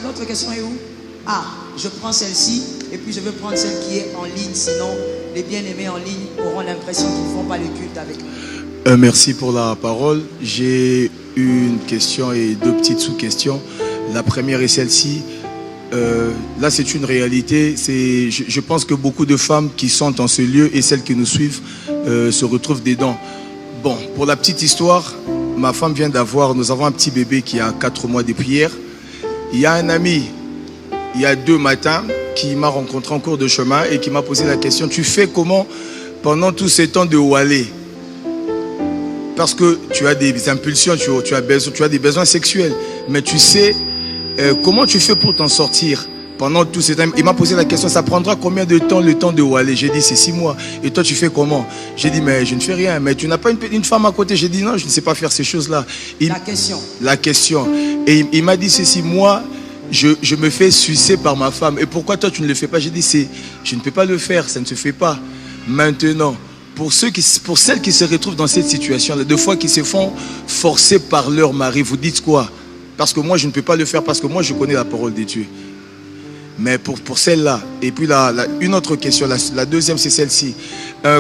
L'autre question est où? Ah, je prends celle-ci et puis je veux prendre celle qui est en ligne. Sinon, les bien-aimés en ligne auront l'impression qu'ils ne font pas le culte avec nous. Merci pour la parole. J'ai une question et deux petites sous-questions. La première est celle-ci. Là, c'est une réalité. Je pense que beaucoup de femmes qui sont dans ce lieu et celles qui nous suivent se retrouvent dedans. Bon, pour la petite histoire, ma femme vient nous avons un petit bébé qui a 4 mois depuis hier. Il y a un ami, il y a 2 matins, qui m'a rencontré en cours de chemin et qui m'a posé la question: tu fais comment pendant tous ces temps de Walé? Parce que tu as des impulsions, tu as des besoins sexuels. Mais tu sais, comment tu fais pour t'en sortir pendant tous ces temps? Il m'a posé la question: ça prendra combien de temps le temps de Walé? J'ai dit: c'est 6 mois. Et toi, tu fais comment? J'ai dit: mais je ne fais rien. Mais tu n'as pas une femme à côté? J'ai dit: non, je ne sais pas faire ces choses-là. La question. Et il m'a dit ceci: moi, je me fais sucer par ma femme. Et pourquoi toi, tu ne le fais pas? J'ai dit: je ne peux pas le faire, ça ne se fait pas. Maintenant, pour celles qui se retrouvent dans cette situation-là, deux fois qui se font forcer par leur mari, vous dites quoi? Parce que moi, je ne peux pas le faire, parce que moi, je connais la parole de Dieu. Mais pour celle-là, et puis une autre question, la deuxième, c'est celle-ci.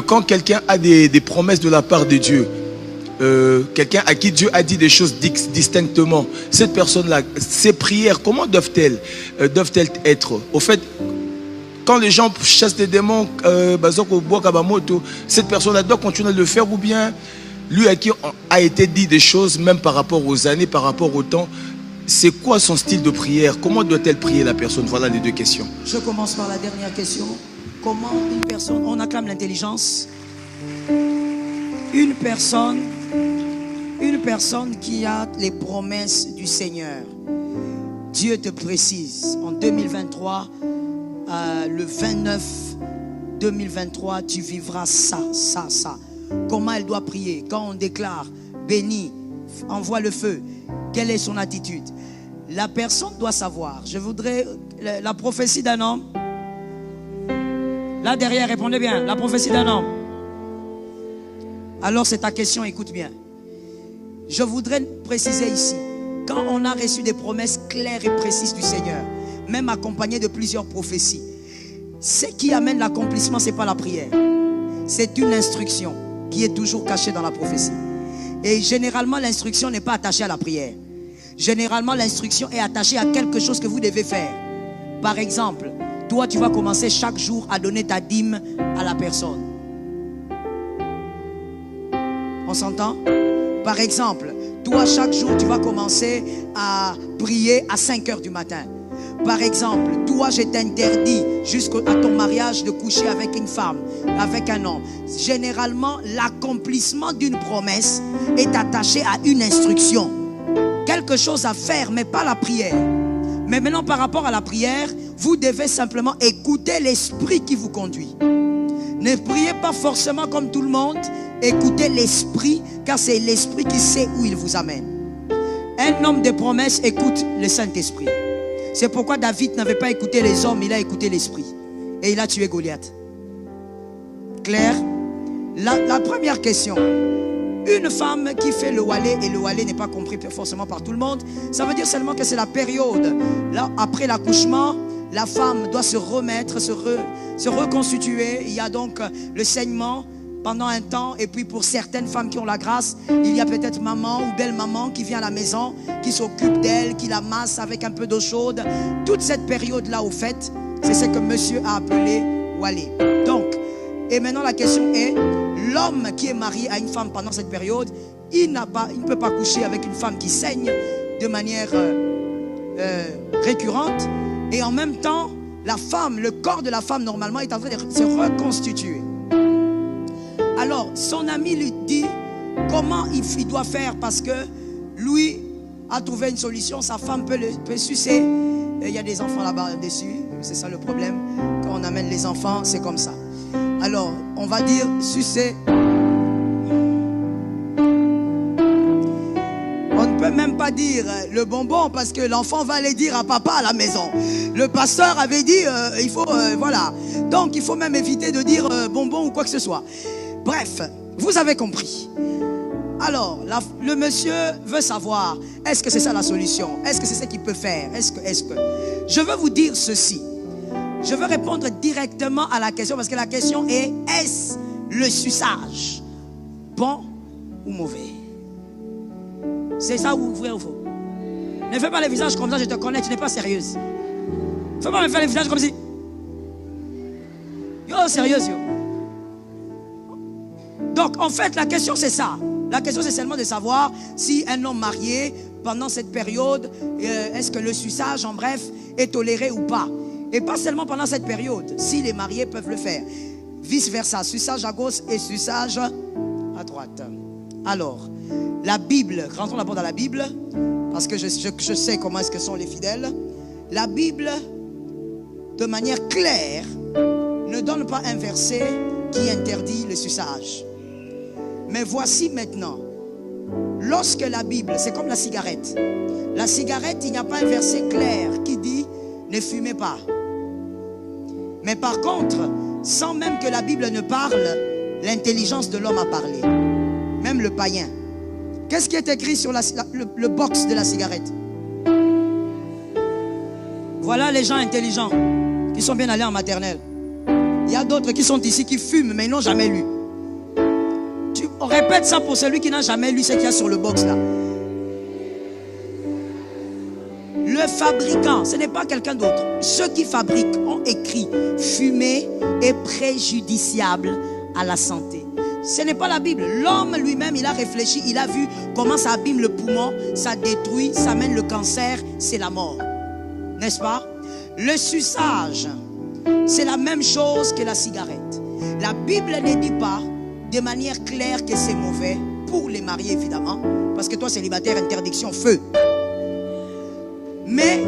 Quand quelqu'un a des promesses de la part de Dieu, quelqu'un à qui Dieu a dit des choses distinctement, cette personne-là, ses prières, comment doivent-elles être? Au fait, quand les gens chassent des démons, cette personne-là doit continuer de le faire, ou bien lui à qui a été dit des choses, même par rapport aux années, par rapport au temps, c'est quoi son style de prière? Comment doit-elle prier la personne? Voilà les deux questions. Je commence par la dernière question. Comment une personne, on acclame l'intelligence, une personne qui a les promesses du Seigneur, Dieu te précise, en 2023, le 29 2023, tu vivras ça. Comment elle doit prier? Quand on déclare béni, envoie le feu, quelle est son attitude? La personne doit savoir. Je voudrais la prophétie d'un homme. Là derrière, répondez bien. La prophétie d'un homme. Alors c'est ta question, écoute bien. Je voudrais préciser ici, quand on a reçu des promesses claires et précises du Seigneur, même accompagnées de plusieurs prophéties, ce qui amène l'accomplissement, ce n'est pas la prière. C'est une instruction qui est toujours cachée dans la prophétie. Et généralement, l'instruction n'est pas attachée à la prière. Généralement, l'instruction est attachée à quelque chose que vous devez faire. Par exemple, toi, tu vas commencer chaque jour à donner ta dîme à la personne. On s'entend? Par exemple, toi, chaque jour, tu vas commencer à prier à 5 heures du matin. Par exemple, toi, je t'interdis jusqu'à ton mariage de coucher avec une femme, avec un homme. Généralement, l'accomplissement d'une promesse est attaché à une instruction. Quelque chose à faire, mais pas la prière. Mais maintenant, par rapport à la prière, vous devez simplement écouter l'esprit qui vous conduit. Ne priez pas forcément comme tout le monde. Écoutez l'esprit, car c'est l'esprit qui sait où il vous amène. Un homme de promesse écoute le Saint-Esprit. C'est pourquoi David n'avait pas écouté les hommes, il a écouté l'esprit. Et il a tué Goliath. Clair? La première question. Une femme qui fait le Walé, et le Walé n'est pas compris forcément par tout le monde, ça veut dire seulement que c'est la période. Là, après l'accouchement, la femme doit se remettre, se reconstituer. Il y a donc le saignement pendant un temps. Et puis pour certaines femmes qui ont la grâce, il y a peut-être maman ou belle-maman qui vient à la maison, qui s'occupe d'elle, qui la masse avec un peu d'eau chaude. Toute cette période-là, au fait, c'est ce que monsieur a appelé Walé. Donc, et maintenant la question est, l'homme qui est marié à une femme pendant cette période, il ne peut pas coucher avec une femme qui saigne de manière récurrente. Et en même temps, la femme, le corps de la femme normalement est en train de se reconstituer. Alors, son ami lui dit comment il doit faire, parce que lui a trouvé une solution. Sa femme peut sucer. Et il y a des enfants là-bas dessus. C'est ça le problème. Quand on amène les enfants, c'est comme ça. Alors, on va dire sucer. On ne peut même pas dire le bonbon, parce que l'enfant va aller dire à papa à la maison. Le pasteur avait dit, il faut, voilà. Donc, il faut même éviter de dire bonbon ou quoi que ce soit. Bref, vous avez compris. Alors, le monsieur veut savoir, est-ce que c'est ça la solution? Est-ce que c'est ça qu'il peut faire? Est-ce que... Je veux vous dire ceci. Je veux répondre directement à la question, parce que la question est, est-ce le suçage bon ou mauvais? C'est ça ou vrai ou faux? Ne fais pas le visage comme ça, je te connais, tu n'es pas sérieuse. Ne fais pas me faire le visage comme si... Yo, sérieuse, yo. Donc, en fait, la question c'est ça. La question c'est seulement de savoir si un homme marié, pendant cette période, est-ce que le suçage, en bref, est toléré ou pas. Et pas seulement pendant cette période, si les mariés peuvent le faire. Vice versa, suçage à gauche et suçage à droite. Alors, la Bible, rentrons d'abord dans la Bible, parce que je sais comment est-ce que sont les fidèles. La Bible, de manière claire, ne donne pas un verset qui interdit le suçage. Mais voici maintenant, lorsque la Bible, c'est comme la cigarette. La cigarette, il n'y a pas un verset clair qui dit ne fumez pas. Mais par contre, sans même que la Bible ne parle, l'intelligence de l'homme a parlé. Même le païen. Qu'est-ce qui est écrit sur le box de la cigarette? Voilà les gens intelligents qui sont bien allés en maternelle. Il y a d'autres qui sont ici qui fument mais ils n'ont jamais lu. On répète ça pour celui qui n'a jamais lu ce qu'il y a sur le box là. Le fabricant, ce n'est pas quelqu'un d'autre. Ceux qui fabriquent ont écrit fumer est préjudiciable à la santé. Ce n'est pas la Bible. L'homme lui-même, il a réfléchi, il a vu comment ça abîme le poumon, ça détruit, ça mène le cancer, c'est la mort. N'est-ce pas? Le suçage, c'est la même chose que la cigarette. La Bible ne dit pas de manière claire que c'est mauvais pour les mariés évidemment, parce que toi célibataire, interdiction, feu. Mais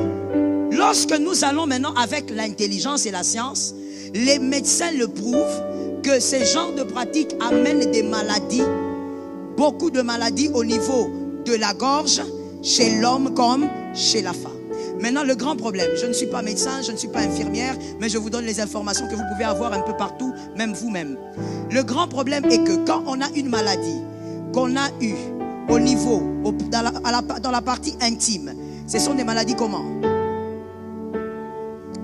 lorsque nous allons maintenant avec l'intelligence et la science, les médecins le prouvent que ces genres de pratiques amènent des maladies, beaucoup de maladies au niveau de la gorge, chez l'homme comme chez la femme. Maintenant, le grand problème, je ne suis pas médecin, je ne suis pas infirmière, mais je vous donne les informations que vous pouvez avoir un peu partout, même vous-même. Le grand problème est que quand on a une maladie qu'on a eue au niveau, dans la partie intime, ce sont des maladies comment?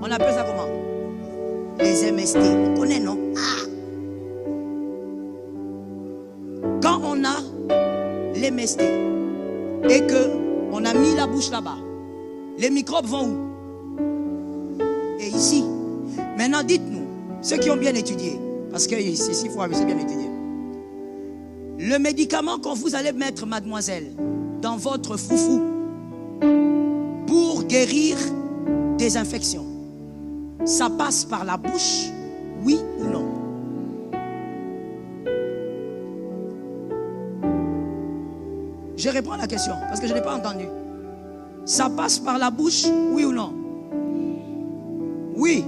On appelle ça comment? Les MST. On connaît, non? Ah. Quand on a les MST et qu'on a mis la bouche là-bas, les microbes vont où? Et ici. Maintenant, dites-nous, ceux qui ont bien étudié, parce que ici, il faut bien étudier. Le médicament qu'on vous allez mettre, mademoiselle, dans votre foufou, pour guérir des infections, ça passe par la bouche, oui ou non? Je réponds à la question, parce que je n'ai pas entendu. Ça passe par la bouche, oui ou non? Oui.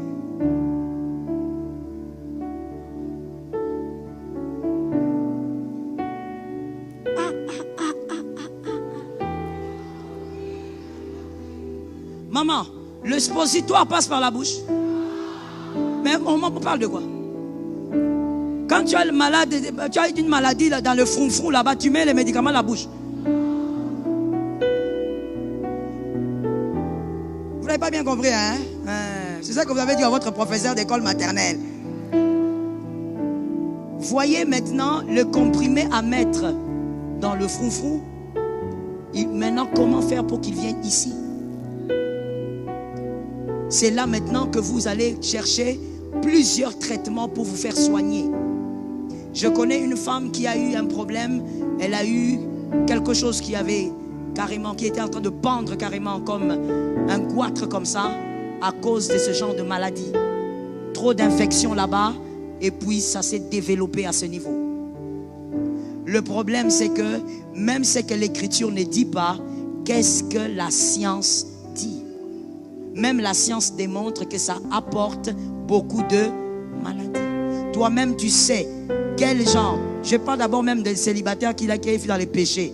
Maman, le suppositoire passe par la bouche. Mais on parle de quoi? Quand tu as le malade, tu as une maladie là, dans le frou là-bas, tu mets les médicaments dans la bouche. Vous n'avez pas bien compris, hein? C'est ça que vous avez dit à votre professeur d'école maternelle. Voyez maintenant le comprimé à mettre dans le frou-frou. Maintenant, comment faire pour qu'il vienne ici? C'est là maintenant que vous allez chercher plusieurs traitements pour vous faire soigner. Je connais une femme qui a eu un problème. Elle a eu quelque chose qui avait carrément, qui était en train de pendre carrément comme un goitre comme ça, à cause de ce genre de maladie. Trop d'infections là-bas, et puis ça s'est développé à ce niveau. Le problème, c'est que même ce que l'écriture ne dit pas, qu'est-ce que la science dit? Même la science démontre que ça apporte beaucoup de maladies. Toi-même, tu sais quel genre. Je parle d'abord même des célibataires qui vivent dans les péchés.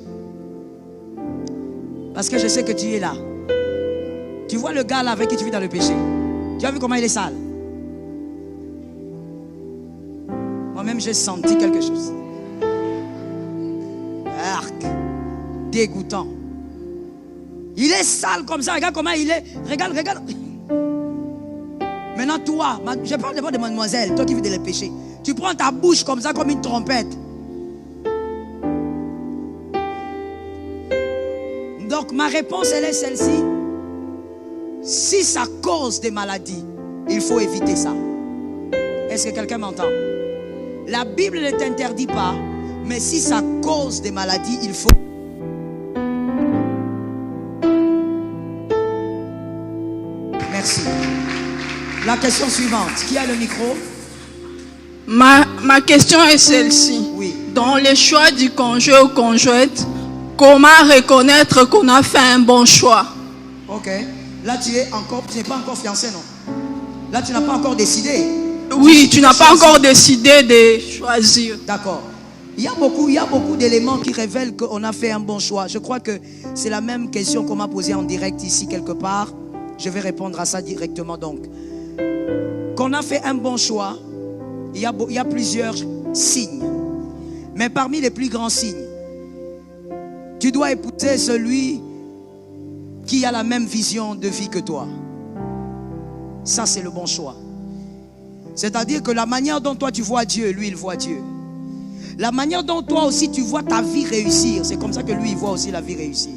Parce que je sais que tu es là. Tu vois le gars là avec qui tu vis dans le péché. Tu as vu comment il est sale? Moi-même, j'ai senti quelque chose. Arc. Dégoûtant. Il est sale comme ça. Regarde comment il est. Regarde. Maintenant, toi, je parle d'abord de mademoiselle, toi qui vis dans les péchés. Tu prends ta bouche comme ça, comme une trompette. Donc, ma réponse, elle est celle-ci. Si ça cause des maladies, il faut éviter ça. Est-ce que quelqu'un m'entend? La Bible ne t'interdit pas, mais si ça cause des maladies, il faut... Merci. La question suivante. Qui a le micro? Ma question est celle-ci. Oui. Dans le choix du conjoint ou conjointe, comment reconnaître qu'on a fait un bon choix? Ok. Là, tu n'es pas encore fiancé, non? Là, tu n'as pas encore décidé. Oui, tu n'as pas encore décidé de choisir. D'accord. Il y a beaucoup d'éléments qui révèlent qu'on a fait un bon choix. Je crois que c'est la même question qu'on m'a posée en direct ici quelque part. Je vais répondre à ça directement donc. Qu'on a fait un bon choix, il y a plusieurs signes. Mais parmi les plus grands signes, tu dois épouser celui qui a la même vision de vie que toi. Ça, c'est le bon choix. C'est-à-dire que la manière dont toi tu vois Dieu, lui il voit Dieu. La manière dont toi aussi tu vois ta vie réussir, c'est comme ça que lui il voit aussi la vie réussir.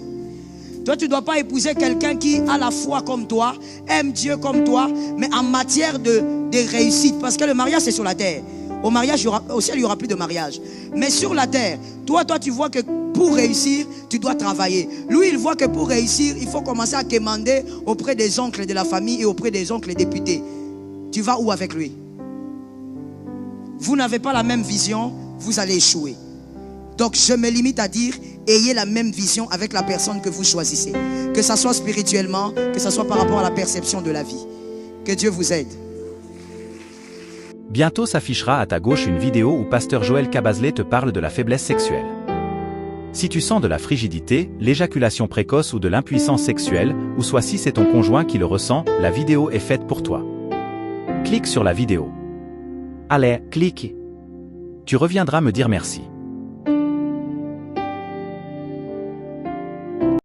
Toi tu ne dois pas épouser quelqu'un qui a la foi comme toi, aime Dieu comme toi, mais en matière de réussite. Parce que le mariage c'est sur la terre. Au mariage, au ciel il n'y aura plus de mariage. Mais sur la terre, toi tu vois que pour réussir, tu dois travailler. Lui, il voit que pour réussir, il faut commencer à quémander auprès des oncles de la famille et auprès des oncles députés. Tu vas où avec lui? Vous n'avez pas la même vision, vous allez échouer. Donc, je me limite à dire, ayez la même vision avec la personne que vous choisissez. Que ça soit spirituellement, que ça soit par rapport à la perception de la vie. Que Dieu vous aide. Bientôt s'affichera à ta gauche une vidéo où Pasteur Joël Cabazlet te parle de la faiblesse sexuelle. Si tu sens de la frigidité, l'éjaculation précoce ou de l'impuissance sexuelle, ou soit si c'est ton conjoint qui le ressent, la vidéo est faite pour toi. Clique sur la vidéo. Allez, clique. Tu reviendras me dire merci.